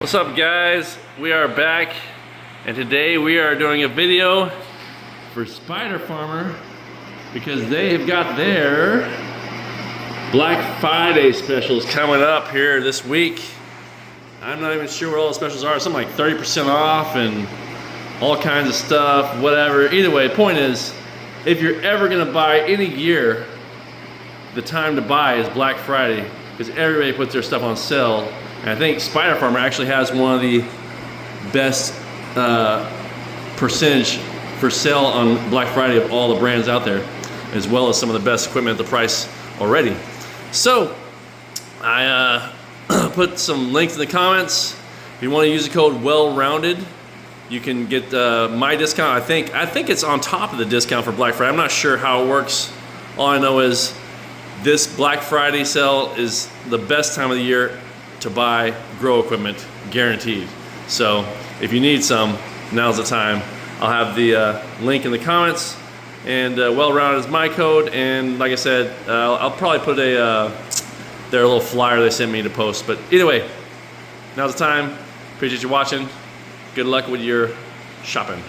What's up, guys? We are back, and today we are doing a video for Spider Farmer because they have got their Black Friday specials coming up here this week. I'm not even sure what all the specials are. Something like 30% off and all kinds of stuff, whatever. Either way, the point is, if you're ever gonna buy any gear, the time to buy is Black Friday because everybody puts their stuff on sale. And I think Spider Farmer actually has one of the best percentage for sale on Black Friday of all the brands out there, as well as some of the best equipment at the price already. So I put some links in the comments. If you want to use the code WELLROUNDED, you can get my discount. I think it's on top of the discount for Black Friday. I'm not sure how it works. All I know is this Black Friday sale is the best time of the year to buy grow equipment, guaranteed. So if you need some, now's the time. I'll have the link in the comments, and WELLROUNDED is my code. And like I said, I'll probably put their little flyer they sent me to post. But either way, now's the time. Appreciate you watching. Good luck with your shopping.